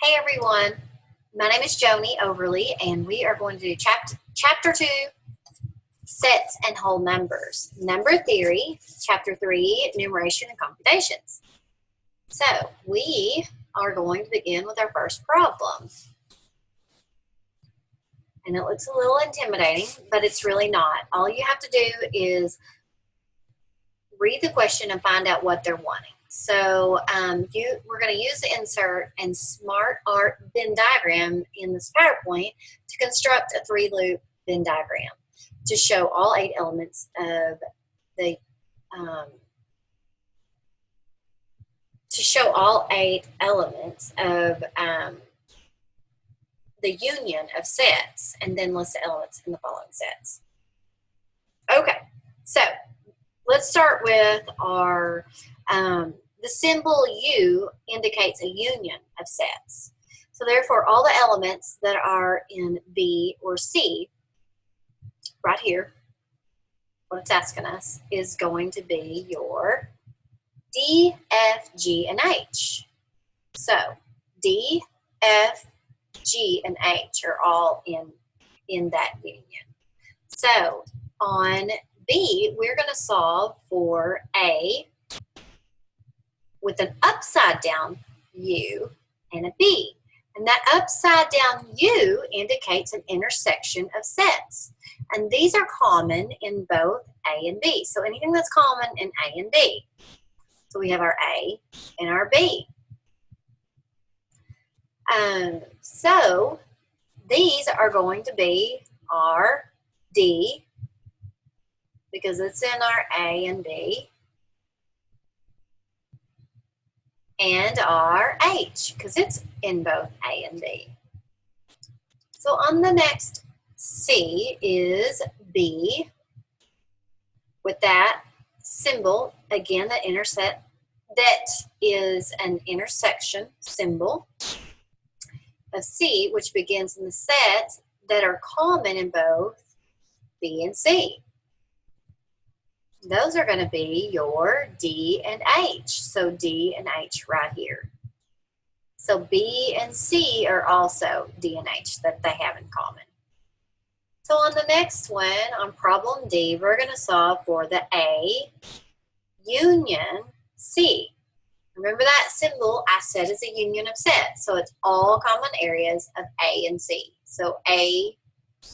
Hey everyone, my name is Joni Overly, and we are going to do chapter 2, sets and whole numbers. Number theory, chapter 3, numeration and computations. So we are going to begin with our first problem. And it looks a little intimidating, but it's really not. All you have to do is read the question and find out what they're wanting. So we're going to use the insert and smart art Venn diagram in this PowerPoint to construct a 3-loop Venn diagram to show all 8 elements of the the union of sets, and then list the elements in the following sets. Okay, so let's start with our the symbol U indicates a union of sets. So therefore, all the elements that are in B or C, right here, what it's asking us is going to be your D, F, G, and H. So D, F, G, and H are all in that union. So on B, we're going to solve for A with an upside down U and a B. And that upside down U indicates an intersection of sets. And these are common in both A and B. So anything that's common in A and B. So we have our A and our B. So these are going to be our D, because it's in our A and B, and our H, because it's in both A and B. So on the next C is B, with that symbol, again, that is an intersection symbol of C, which begins in the sets that are common in both B and C. Those are going to be your D and H. So D and H right here. So B and C are also D and H that they have in common. So on the next one, on problem D, we're going to solve for the A union C. Remember that symbol I said is a union of sets. So it's all common areas of A and C. So A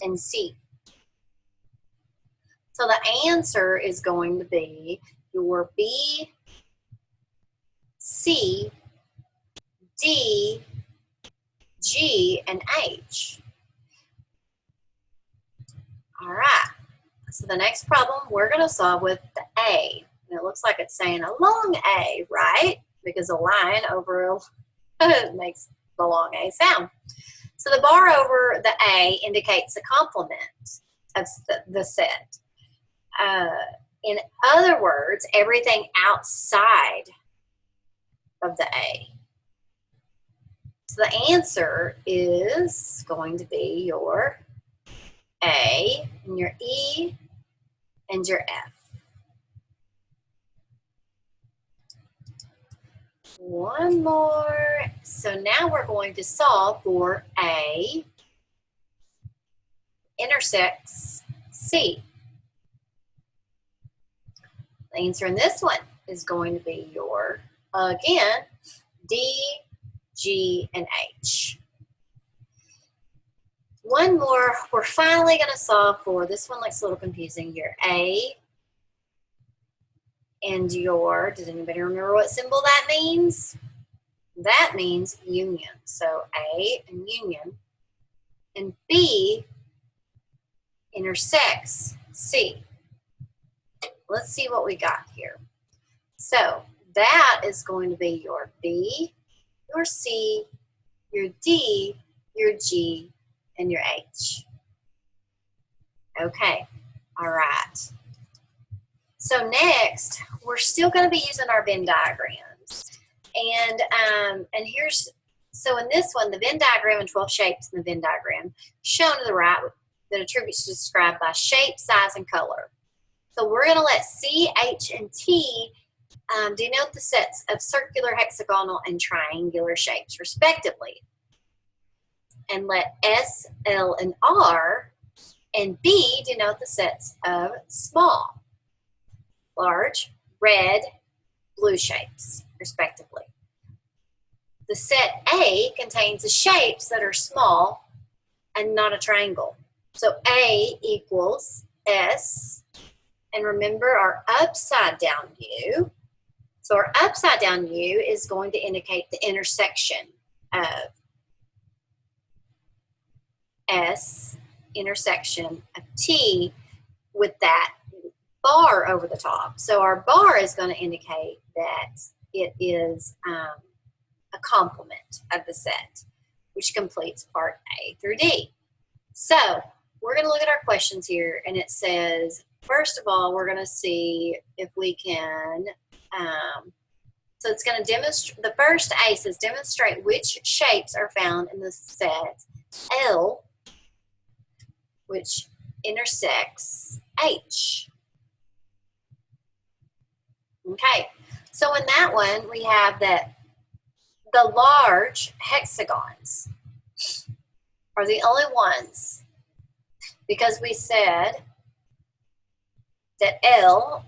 and C. So the answer is going to be your B, C, D, G, and H. All right. So the next problem we're going to solve with the A. And it looks like it's saying a long A, right? Because a line over makes the long A sound. So the bar over the A indicates the complement of the set. In other words, everything outside of the A. So the answer is going to be your A and your E and your F. One more. So now we're going to solve for A intersects C. The answer in this one is going to be your, again, D, G, and H. One more, we're finally going to solve for, this one looks a little confusing, your A and your, does anybody remember what symbol that means? That means union. So A and union. And B intersects C. Let's see what we got here. So that is going to be your B, your C, your D, your G, and your H. Okay, all right. So next, we're still going to be using our Venn diagrams. And here's, so in this one, the Venn diagram and 12 shapes in the Venn diagram shown to the right that attributes are described by shape, size, and color. So we're going to let C, H, and T denote the sets of circular, hexagonal, and triangular shapes, respectively. and let S, L, and R and B denote the sets of small, large, red, blue shapes, respectively. The set A contains the shapes that are small and not a triangle. So A equals S, and remember our upside down U. So our upside down U is going to indicate the intersection of S intersection of T with that bar over the top. So our bar is going to indicate that it is a complement of the set, which completes part A through D. So we're going to look at our questions here, and it says, first of all, we're going to see if we can, so it's going to demonstrate, the first A says demonstrate which shapes are found in the set L, which intersects H. Okay, so in that one, we have that the large hexagons are the only ones, because we said that L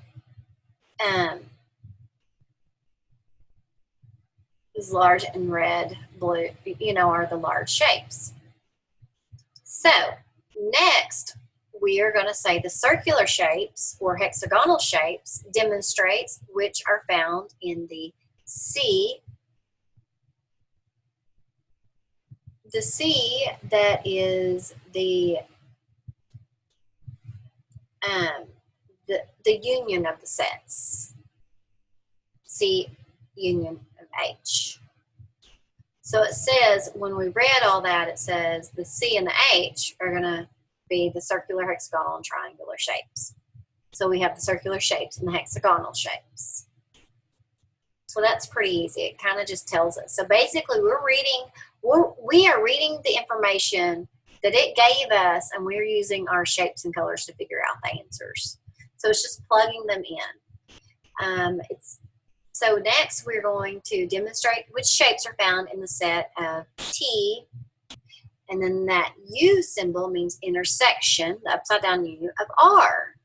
is large and red, blue, are the large shapes. So next, we are going to say the circular shapes or hexagonal shapes demonstrates which are found in the C. The C that is the union of the sets. C union of H. So it says, when we read all that, it says the C and the H are going to be the circular, hexagonal, and triangular shapes. So we have the circular shapes and the hexagonal shapes. So that's pretty easy. It kind of just tells us. So basically, we are reading the information that it gave us, and we're using our shapes and colors to figure out the answers. So it's just plugging them in. So next, we're going to demonstrate which shapes are found in the set of T, and then that U symbol means intersection, the upside down U, of R.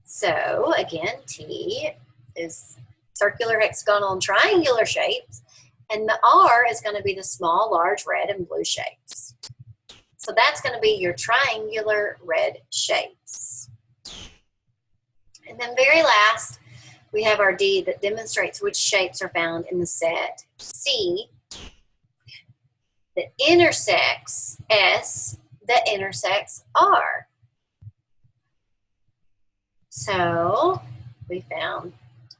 So again, T is circular, hexagonal, and triangular shapes, and the R is going to be the small, large, red, and blue shapes. So that's going to be your triangular red shapes. And then very last, we have our D that demonstrates which shapes are found in the set C that intersects S that intersects R. So we found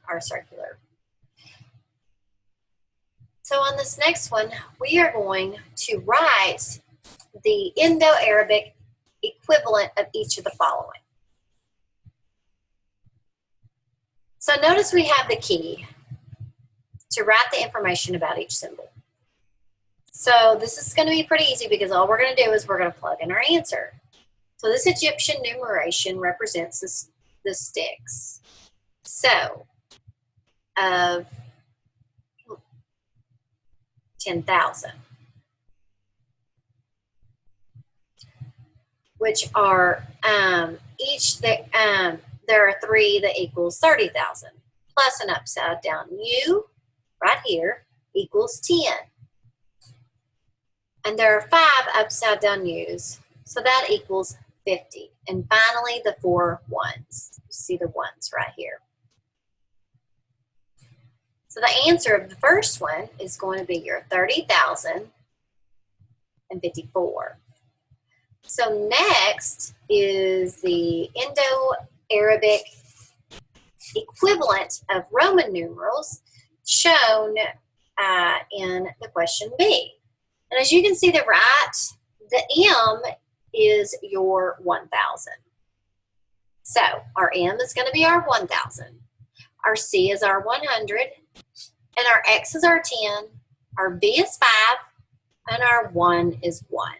our circular. So on this next one, we are going to write the Indo-Arabic equivalent of each of the following. So notice we have the key to write the information about each symbol. So this is going to be pretty easy because all we're going to do is we're going to plug in our answer. So this Egyptian numeration represents the sticks. So of 10,000, which are there are 3 that equals 30,000 plus an upside down U right here equals 10. And there are 5 upside down U's, so that equals 50. And finally, the 4 ones. You see the ones right here. So the answer of the first one is going to be your 30,054. So next is the Indo-Arabic equivalent of Roman numerals shown in the question B. And as you can see the M is your 1,000. So our M is going to be our 1,000. Our C is our 100. And our X is our 10. Our V is 5. And our 1 is 1.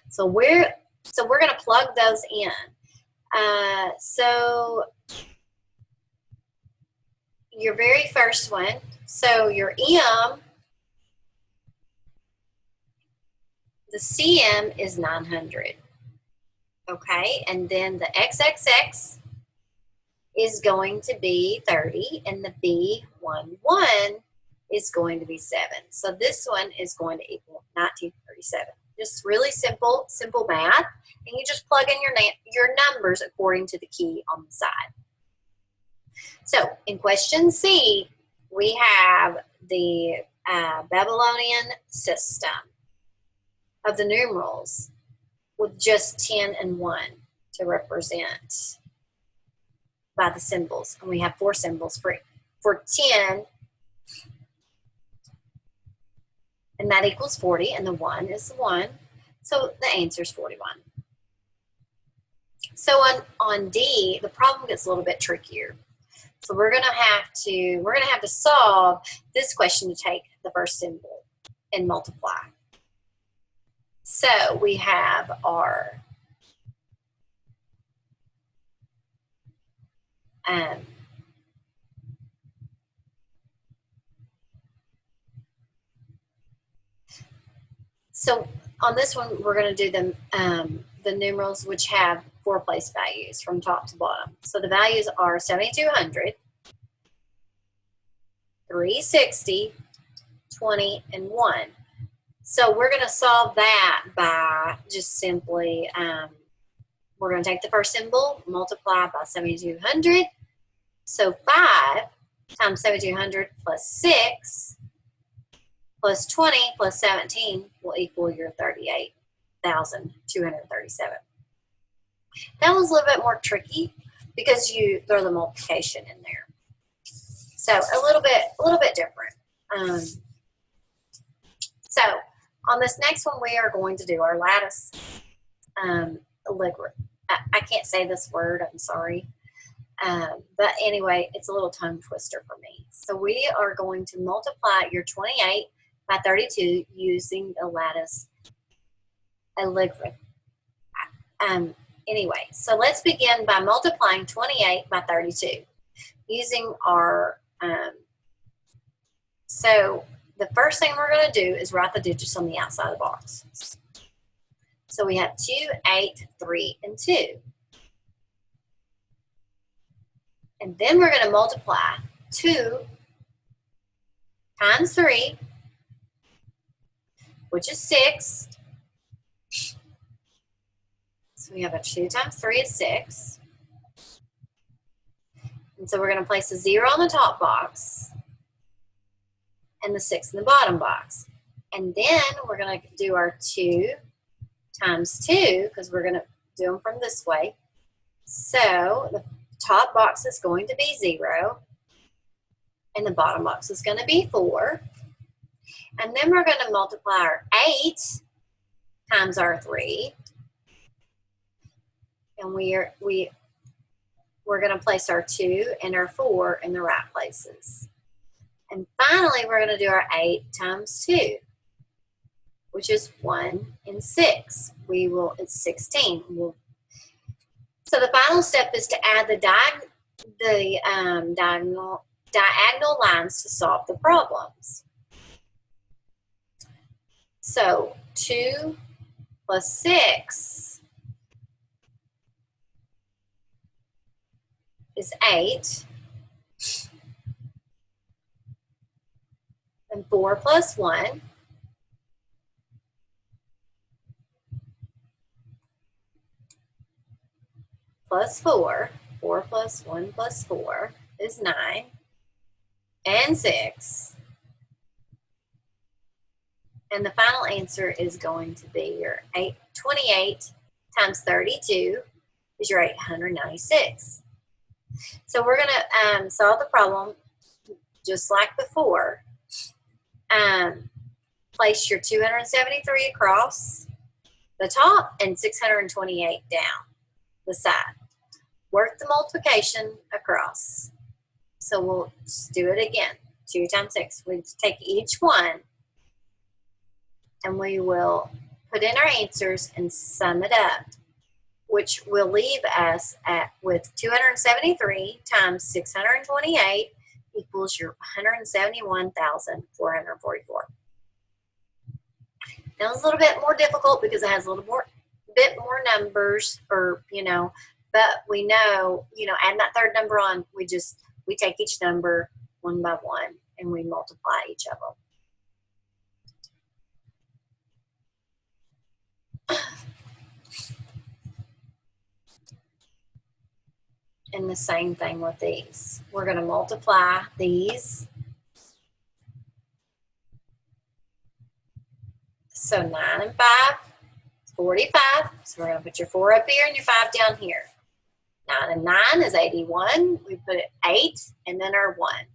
So we're going to plug those in. So your very first one, so your M the CM is 900. Okay, and then the XXX is going to be 30, and the B11 is going to be 7. So this one is going to equal 1937. Just really simple math, and you just plug in your numbers according to the key on the side. So in question C, we have the Babylonian system of the numerals with just 10 and 1 to represent by the symbols. And we have 4 symbols for 10, and that equals 40, and the 1 is the 1. So the answer is 41. So on D, the problem gets a little bit trickier. So we're gonna have to solve this question to take the first symbol and multiply. So we have our so on this one, we're going to do the numerals which have 4 place values from top to bottom. So the values are 7,200, 360, 20, and 1. So we're going to solve that by just simply, we're going to take the first symbol, multiply by 7,200. So 5 times 7,200 plus 6 plus 20 plus 17 will equal your 38,237. That was a little bit more tricky because you throw the multiplication in there. So a little bit different. So on this next one, we are going to do our lattice allegorithm. I can't say this word, I'm sorry. But anyway, it's a little tongue twister for me. So we are going to multiply your 28 by 32 using the lattice allegorithm. Anyway, so let's begin by multiplying 28 by 32 using our, so the first thing we're going to do is write the digits on the outside of the box. So we have 2, 8, 3, and 2. And then we're going to multiply 2 times 3, which is 6. So we have a 2 times 3 is 6. And so we're going to place a 0 on the top box and the 6 in the bottom box. And then we're going to do our 2 times 2 because we're going to do them from this way. So the top box is going to be 0 and the bottom box is going to be 4. And then we're going to multiply our 8 times our 3. And we're going to place our 2 and our 4 in the right places. And finally, we're going to do our 8 times 2, which is 1 and 6. It's 16. So the final step is to add the diagonal lines to solve the problems. So 2 plus 6 is 8. And 4 plus 1 plus 4. 4 plus 1 plus 4 is 9. And 6. And the final answer is going to be your 28 times 32 is your 896. So we're going to solve the problem just like before. Place your 273 across the top and 628 down the side. Work the multiplication across. So we'll just do it again. 2 times 6. We take each one and we will put in our answers and sum it up, which will leave us with 273 times 628 equals your 171,444. That was a little bit more difficult because it has a bit more numbers, or, you know, but we know, you know, adding that third number on, we take each number one by one and we multiply each of them. And the same thing with these. We're going to multiply these. So 9 and 5, 45. So we're going to put your 4 up here and your 5 down here. 9 and 9 is 81. We put 8 and then our 1.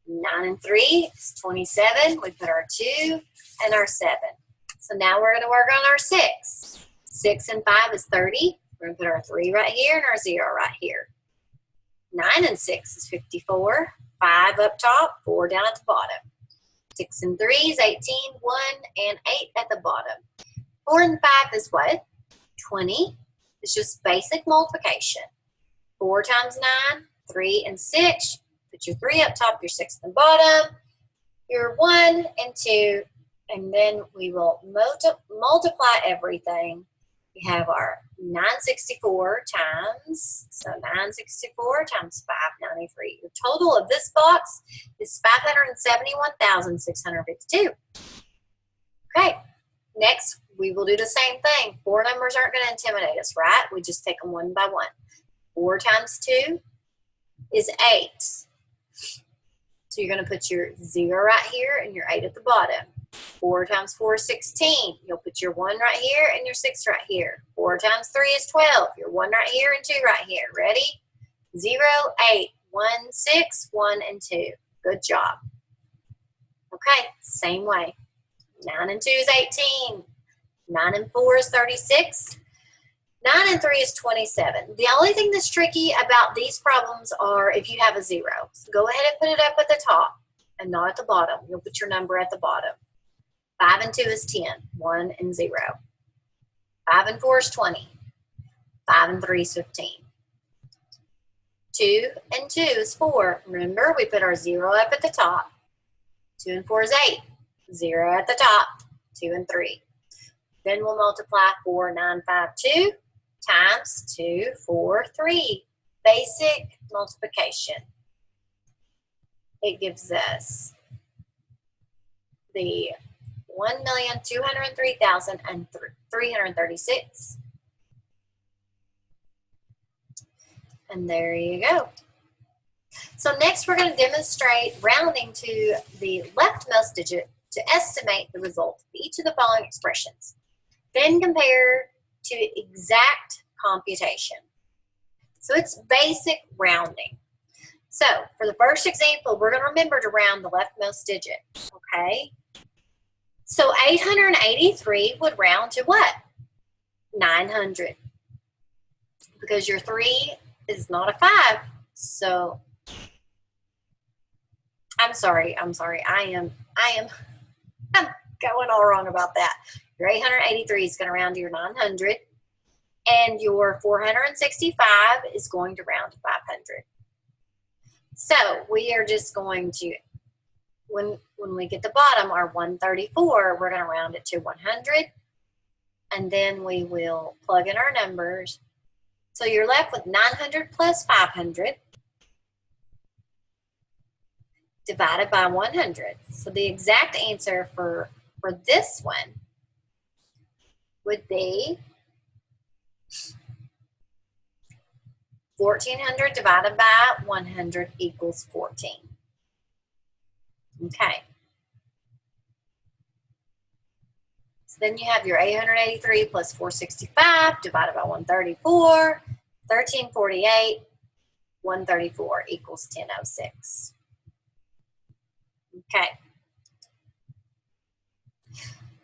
9 and 3 is 27. We put our 2 and our 7. So now we're going to work on our 6. 6 and 5 is 30. We're going to put our 3 right here and our 0 right here. 9 and 6 is 54. 5 up top, 4 down at the bottom. 6 and 3 is 18. 1 and 8 at the bottom. 4 and 5 is what? 20. It's just basic multiplication. 4 times 9, 3 and 6. Put your 3 up top, your 6 at the bottom, your 1 and 2, and then we will multiply everything. We have our 964 times, so 964 times 593. Your total of this box is 571,652. Okay, next we will do the same thing. 4 numbers aren't going to intimidate us, right? We just take them one by one. 4 times 2 is 8. So you're going to put your 0 right here and your 8 at the bottom. 4 times 4 is 16. You'll put your 1 right here and your 6 right here. 4 times 3 is 12. Your 1 right here and 2 right here. Ready? 0, 8, 1, 6, 1, and 2. Good job. Okay, same way. 9 and 2 is 18. 9 and 4 is 36. 9 and 3 is 27. The only thing that's tricky about these problems are if you have a 0. So go ahead and put it up at the top and not at the bottom. You'll put your number at the bottom. 5 and 2 is 10. 1 and 0. 5 and 4 is 20. 5 and 3 is 15. 2 and 2 is 4. Remember, we put our 0 up at the top. 2 and 4 is 8. 0 at the top. 2 and 3. Then we'll multiply 4, 9, 5, 2 times 2, 4, 3. Basic multiplication. It gives us the 1,203,336. And there you go. So next we're going to demonstrate rounding to the leftmost digit to estimate the result of each of the following expressions. Then compare to exact computation. So it's basic rounding. So for the first example, we're going to remember to round the leftmost digit, okay? So 883 would round to what? 900. Because your 3 is not a 5. So I'm sorry. I'm going all wrong about that. Your 883 is going to round to your 900. And your 465 is going to round to 500. So we are just going to, when we get the bottom, our 134, we're going to round it to 100. And then we will plug in our numbers. So you're left with 900 plus 500 divided by 100. So the exact answer for this one would be 1,400 divided by 100 equals 14. Okay. So then you have your 883 plus 465 divided by 134, 1348, 134 equals 1006. Okay.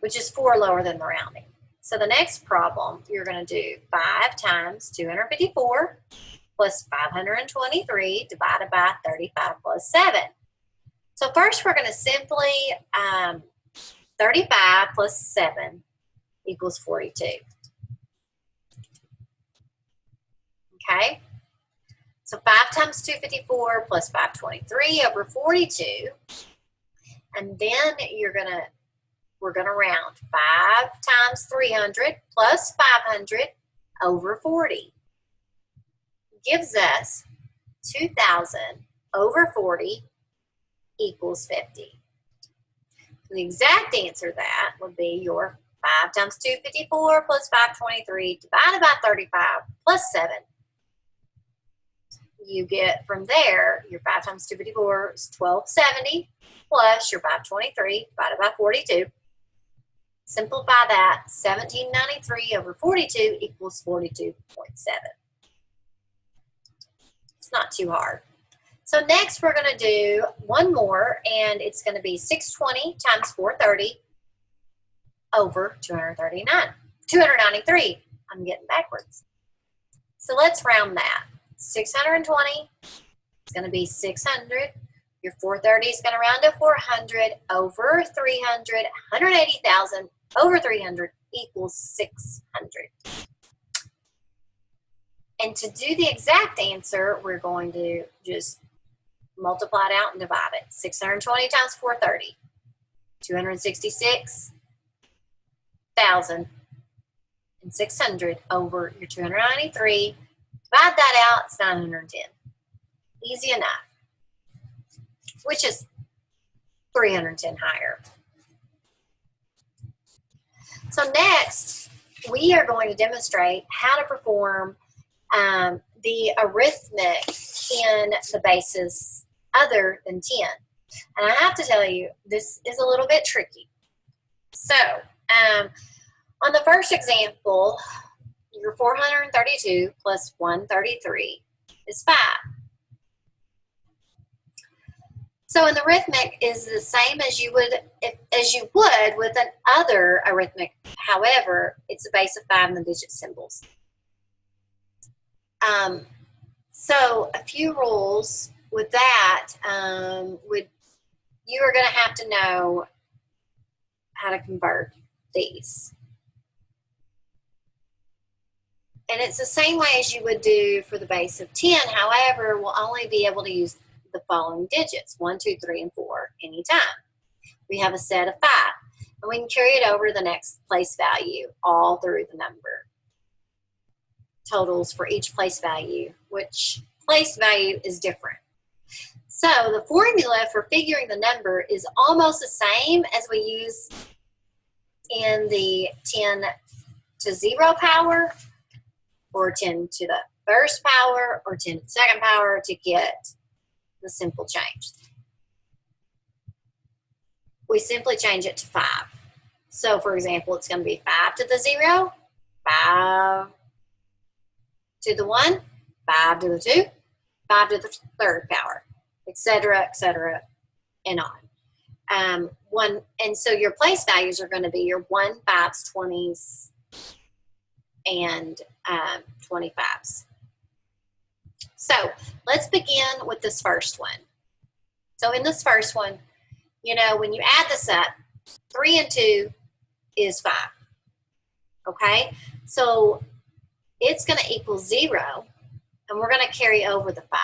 Which is 4 lower than the rounding. So the next problem, you're going to do 5 times 254 plus 523 divided by 35 plus 7. So first we're going to simply, 35 plus 7 equals 42. Okay? So 5 times 254 plus 523 over 42. And then you're going to we're going to round. 5 times 300 plus 500 over 40 gives us 2,000 over 40 equals 50. The exact answer to that would be your 5 times 254 plus 523 divided by 35 plus 7. You get from there, your 5 times 254 is 1270 plus your 523 divided by 42. Simplify that, 1793 over 42 equals 42.7. It's not too hard. So next we're going to do one more, and it's going to be 620 times 430 over 293. I'm getting backwards. So let's round that. 620 is going to be 600. Your 430 is going to round to 400 over 300. 180,000 over 300 equals 600. And to do the exact answer, we're going to just multiply it out and divide it. 620 times 430, 266,600 over your 293. Divide that out, it's 910. Easy enough, which is 310 higher. So next, we are going to demonstrate how to perform the arithmetic in the bases other than 10. And I have to tell you, this is a little bit tricky. So, on the first example, your 432 plus 133 is 5. So an arithmetic is the same as you would with an other arithmetic. However, it's a base of 5 and the digit symbols. So a few rules with that you are going to have to know how to convert these. And it's the same way as you would do for the base of 10. However, we'll only be able to use the following digits, 1, 2, 3, and 4 anytime. We have a set of 5. And we can carry it over to the next place value all through the number. Totals for each place value, which place value is different. So the formula for figuring the number is almost the same as we use in the 10 to 0 power, or 10 to the first power, or 10 to the second power to get the simple change. We simply change it to 5. So for example, it's going to be 5 to the 0, 5 to the 1, 5 to the 2, 5 to the third power, etc., and on. And so your place values are going to be your 1, 5s, 20s, and 25s. So let's begin with this first one. So in this first one, you know, when you add this up, 3 and 2 is 5. Okay? So it's going to equal 0, and we're going to carry over the 5.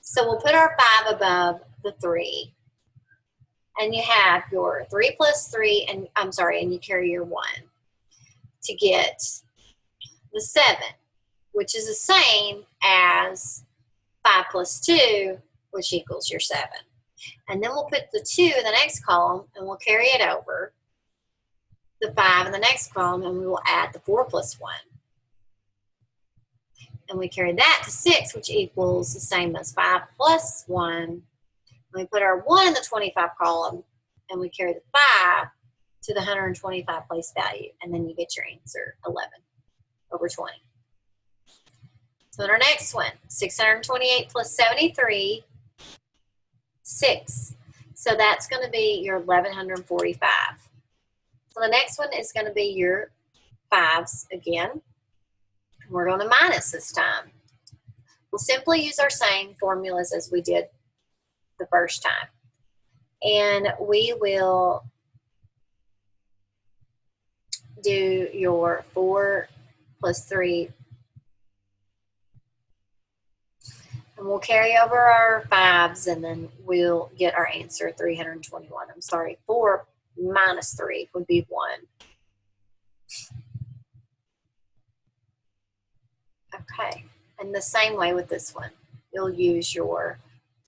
So we'll put our 5 above the 3, and you have your 3 plus 3, and and you carry your 1 to get the 7, which is the same as 5 plus 2, which equals your 7. And then we'll put the 2 in the next column, and we'll carry it over the 5 in the next column, and we will add the 4 plus 1. And we carry that to 6, which equals the same as 5 plus 1. And we put our 1 in the 25 column, and we carry the 5 to the 125 place value, and then you get your answer, 11 over 20. So in our next one, 628 plus 73, 6. So that's going to be your 1145. So the next one is going to be your 5s again. We're going to minus this time. We'll simply use our same formulas as we did the first time. And we will do your 4 plus 3. And we'll carry over our 5s, and then we'll get our answer, 321. I'm sorry, 4 minus 3 would be 1. Okay, and the same way with this one. You'll use your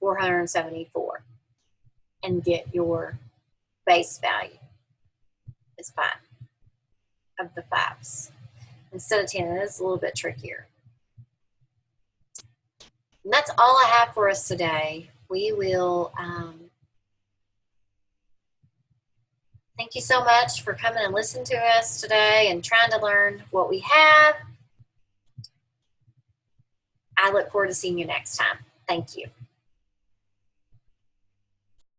474 and get your base value is 5 of the 5s. Instead of 10, it is a little bit trickier. And that's all I have for us today. We will, thank you so much for coming and listening to us today and trying to learn what we have. I look forward to seeing you next time. Thank you.